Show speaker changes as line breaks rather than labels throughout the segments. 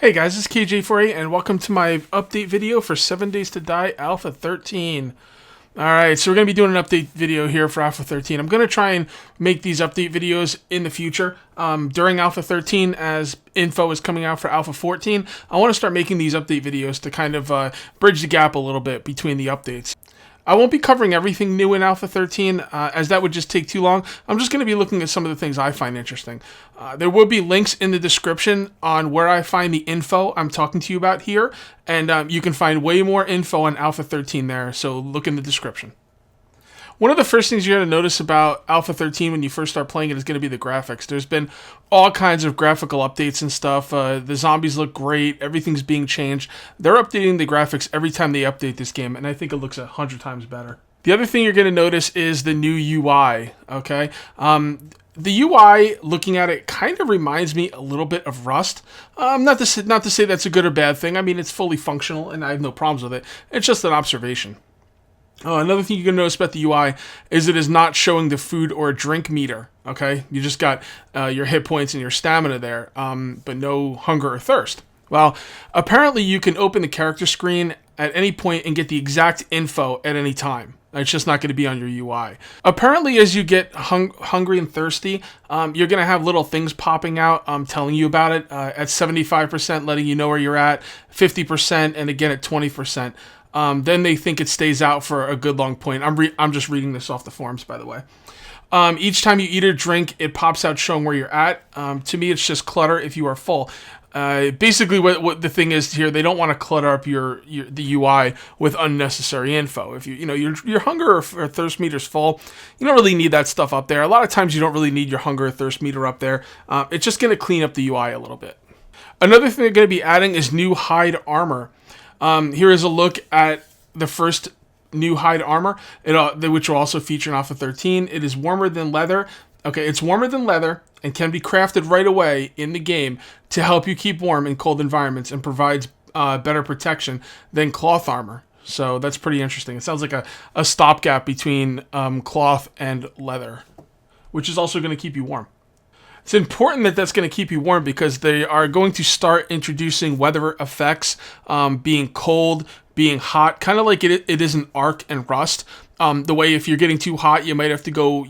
Hey guys, this is KJ48 and welcome to my update video for 7 Days to Die Alpha 13. Alright, so we're going to be doing an update video here for Alpha 13. I'm going to try and make these update videos in the future. During Alpha 13, as info is coming out for Alpha 14, I want to start making these update videos to kind of bridge the gap a little bit between the updates. I won't be covering everything new in Alpha 13, as that would just take too long. I'm just going to be looking at some of the things I find interesting. There will be links in the description on where I find the info I'm talking to you about here, and you can find way more info on Alpha 13 there, so look in the description. One of the first things you're going to notice about Alpha 13 when you first start playing it is going to be the graphics. There's been all kinds of graphical updates and stuff. The zombies look great. Everything's being changed. They're updating the graphics every time they update this game, and I think it looks 100 times better. The other thing you're going to notice is the new UI, okay? The UI, looking at it, kind of reminds me a little bit of Rust. Not to say that's a good or bad thing. I mean, it's fully functional, and I have no problems with it. It's just an observation. Another thing you're going to notice about the UI is it is not showing the food or drink meter, okay? You just got your hit points and your stamina there, but no hunger or thirst. Well, apparently you can open the character screen at any point and get the exact info at any time. It's just not going to be on your UI. Apparently, as you get hungry and thirsty, you're going to have little things popping out telling you about it. At 75%, letting you know where you're at, 50%, and again at 20%. Then they think it stays out for a good long point. I'm just reading this off the forums, by the way. Each time you eat or drink, it pops out showing where you're at. To me, it's just clutter if you are full. Basically, what the thing is here, they don't want to clutter up the UI with unnecessary info. If your hunger or thirst meter's full, you don't really need that stuff up there. A lot of times, you don't really need your hunger or thirst meter up there. It's just going to clean up the UI a little bit. Another thing they're going to be adding is new hide armor. Here is a look at the first new hide armor, which will also feature in Alpha 13. It is warmer than leather. Okay, it's warmer than leather and can be crafted right away in the game to help you keep warm in cold environments and provides better protection than cloth armor. So that's pretty interesting. It sounds like a stopgap between cloth and leather, which is also going to keep you warm. It's important that that's going to keep you warm because they are going to start introducing weather effects, being cold, being hot, kind of like it is in Ark and Rust. The way if you're getting too hot, you might have to go,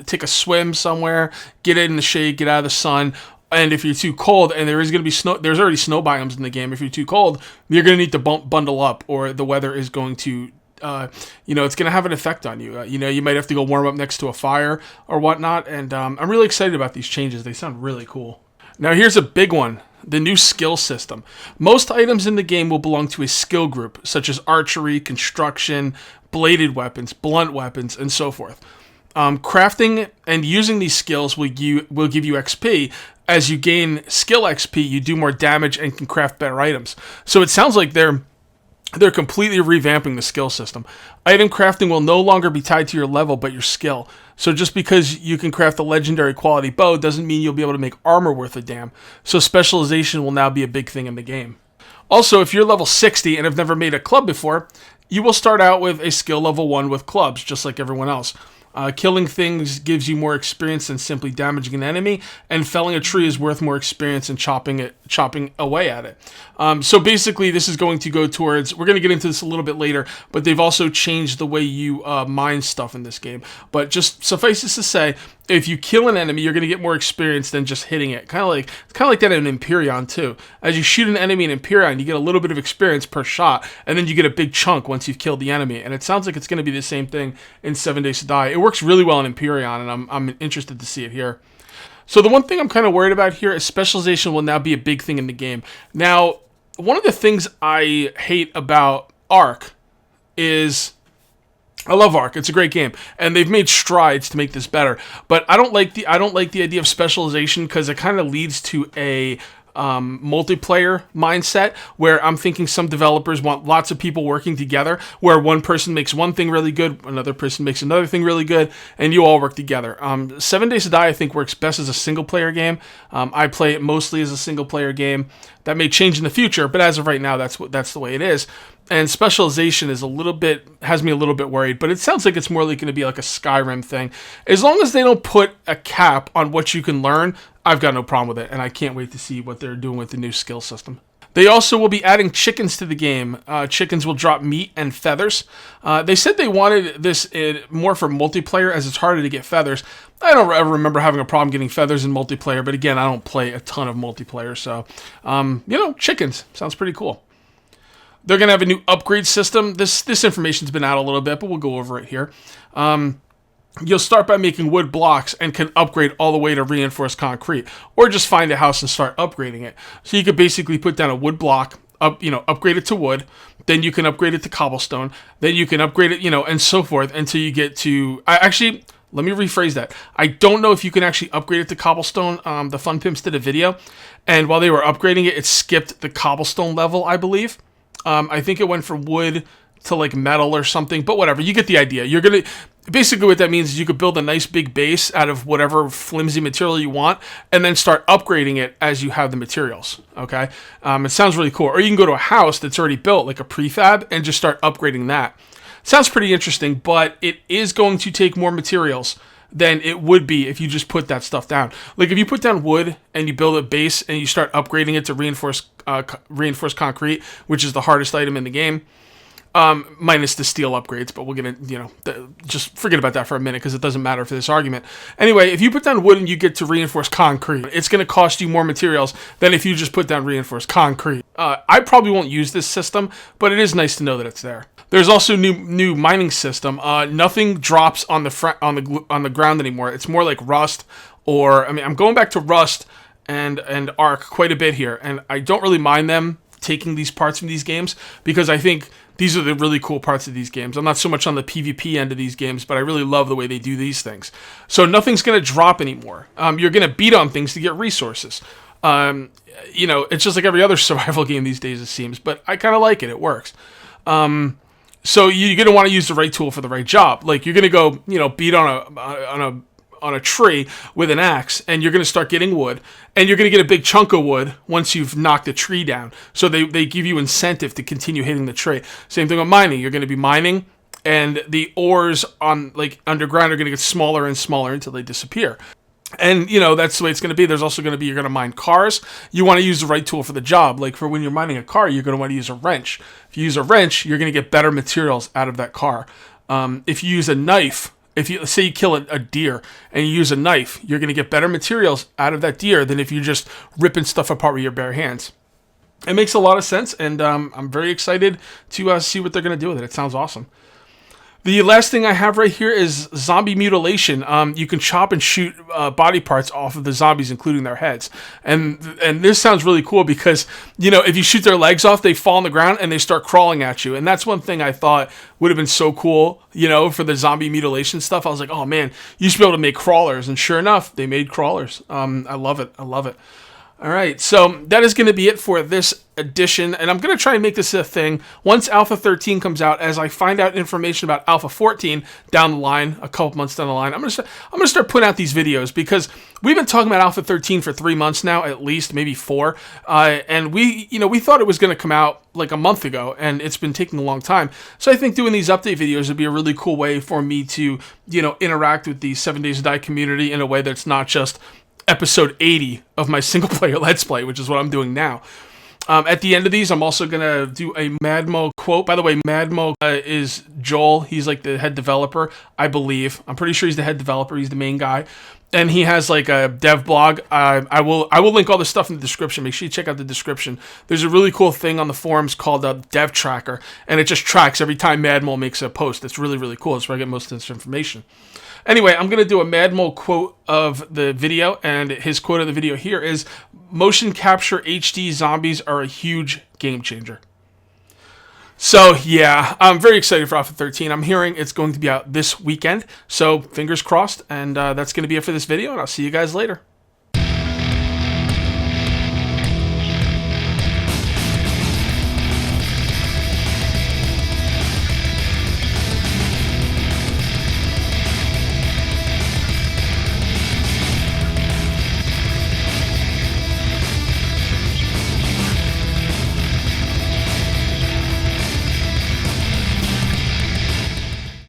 take a swim somewhere, get in the shade, get out of the sun. And if you're too cold, and there is going to be snow, there's already snow biomes in the game. If you're too cold, you're going to need to bundle up, or the weather is going to it's going to have an effect on you. You might have to go warm up next to a fire or whatnot. And I'm really excited about these changes. They sound really cool. Now, here's a big one. The new skill system. Most items in the game will belong to a skill group, such as archery, construction, bladed weapons, blunt weapons, and so forth. Crafting and using these skills will give you XP. As you gain skill XP, you do more damage and can craft better items. So it sounds like they're completely revamping the skill system. Item crafting will no longer be tied to your level, but your skill. So just because you can craft a legendary quality bow doesn't mean you'll be able to make armor worth a damn. So specialization will now be a big thing in the game. Also, if you're level 60 and have never made a club before, you will start out with a skill level 1 with clubs, just like everyone else. Killing things gives you more experience than simply damaging an enemy, and felling a tree is worth more experience than chopping away at it. So basically, this is going to go towards, we're going to get into this a little bit later, but they've also changed the way you mine stuff in this game. But just suffice it to say, if you kill an enemy, you're going to get more experience than just hitting it. Kind of like that in Empyrean too. As you shoot an enemy in Empyrean, you get a little bit of experience per shot, and then you get a big chunk once you've killed the enemy. And it sounds like it's going to be the same thing in 7 Days to Die. It works really well in Empyrean, and I'm interested to see it here. So the one thing I'm kind of worried about here is specialization will now be a big thing in the game. Now, one of the things I hate about Ark is, I love Ark. It's a great game, and they've made strides to make this better. But I don't like the idea of specialization because it kind of leads to a multiplayer mindset where I'm thinking some developers want lots of people working together, where one person makes one thing really good, another person makes another thing really good, and you all work together. 7 Days to Die, I think, works best as a single player game. I play it mostly as a single player game. That may change in the future, but as of right now, that's the way it is. And specialization is has me a little bit worried, but it sounds like it's more like going to be like a Skyrim thing. As long as they don't put a cap on what you can learn, I've got no problem with it, and I can't wait to see what they're doing with the new skill system. They also will be adding chickens to the game. Chickens will drop meat and feathers. They said they wanted this more for multiplayer, as it's harder to get feathers. I don't ever remember having a problem getting feathers in multiplayer, but again, I don't play a ton of multiplayer, so, chickens. Sounds pretty cool. They're going to have a new upgrade system. This information's been out a little bit, but we'll go over it here. You'll start by making wood blocks and can upgrade all the way to reinforced concrete, or just find a house and start upgrading it. So you could basically put down a wood block, upgrade it to wood, then you can upgrade it to cobblestone, then you can upgrade it, and so forth until you get to... let me rephrase that. I don't know if you can actually upgrade it to cobblestone. The Fun Pimps did a video, and while they were upgrading it, it skipped the cobblestone level, I believe. I think it went from wood to like metal or something, but whatever. You get the idea. You're gonna... Basically what that means is you could build a nice big base out of whatever flimsy material you want and then start upgrading it as you have the materials, okay? It sounds really cool. Or you can go to a house that's already built, like a prefab, and just start upgrading that. Sounds pretty interesting, but it is going to take more materials than it would be if you just put that stuff down. Like if you put down wood and you build a base and you start upgrading it to reinforced concrete, which is the hardest item in the game, minus the steel upgrades, but we're gonna, just forget about that for a minute because it doesn't matter for this argument. Anyway, if you put down wood and you get to reinforced concrete, it's gonna cost you more materials than if you just put down reinforced concrete. I probably won't use this system, but it is nice to know that it's there. There's also new mining system. Nothing drops on the ground anymore. It's more like rust, or I'm going back to rust and arc quite a bit here, and I don't really mind them taking these parts from these games because I think these are the really cool parts of these games. I'm not so much on the PvP end of these games, but I really love the way they do these things. So nothing's going to drop anymore. You're going to beat on things to get resources. It's just like every other survival game these days, it seems, but I kind of like it. It works. So you're going to want to use the right tool for the right job. Like you're going to go, beat on a tree with an axe, and you're going to start getting wood, and you're going to get a big chunk of wood once you've knocked the tree down. So they give you incentive to continue hitting the tree. Same thing with mining. You're going to be mining, and the ores on underground are going to get smaller and smaller until they disappear. And, that's the way it's going to be. There's also going to be, you're going to mine cars. You want to use the right tool for the job. Like for when you're mining a car, you're going to want to use a wrench. If you use a wrench, you're going to get better materials out of that car. If you use a knife, say you kill a deer and you use a knife, you're going to get better materials out of that deer than if you're just ripping stuff apart with your bare hands. It makes a lot of sense, and I'm very excited to see what they're going to do with it. It sounds awesome. The last thing I have right here is zombie mutilation. You can chop and shoot body parts off of the zombies, including their heads. And this sounds really cool because, if you shoot their legs off, they fall on the ground and they start crawling at you. And that's one thing I thought would have been so cool, for the zombie mutilation stuff. I was like, oh man, you should be able to make crawlers. And sure enough, they made crawlers. I love it. I love it. All right, so that is going to be it for this edition, and I'm going to try and make this a thing once Alpha 13 comes out. As I find out information about Alpha 14 down the line, a couple months down the line, I'm going to start putting out these videos because we've been talking about Alpha 13 for 3 months now, at least, maybe 4, and we thought it was going to come out like a month ago, and it's been taking a long time. So I think doing these update videos would be a really cool way for me to, interact with the 7 Days to Die community in a way that's not just episode 80 of my single player Let's Play, which is what I'm doing now. At the end of these, I'm also going to do a Madmo quote. By the way, Madmo is Joel. He's like the head developer, I believe. I'm pretty sure he's the head developer. He's the main guy. And he has like a dev blog. I will link all the stuff in the description. Make sure you check out the description. There's a really cool thing on the forums called a dev tracker, and it just tracks every time Madmo makes a post. It's really, really cool. It's where I get most of this information. Anyway, I'm going to do a Madmo quote of the video, and his quote of the video here is, "Motion capture HD zombies are a huge game changer." So, yeah, I'm very excited for Alpha 13. I'm hearing it's going to be out this weekend, so fingers crossed, and that's going to be it for this video, and I'll see you guys later.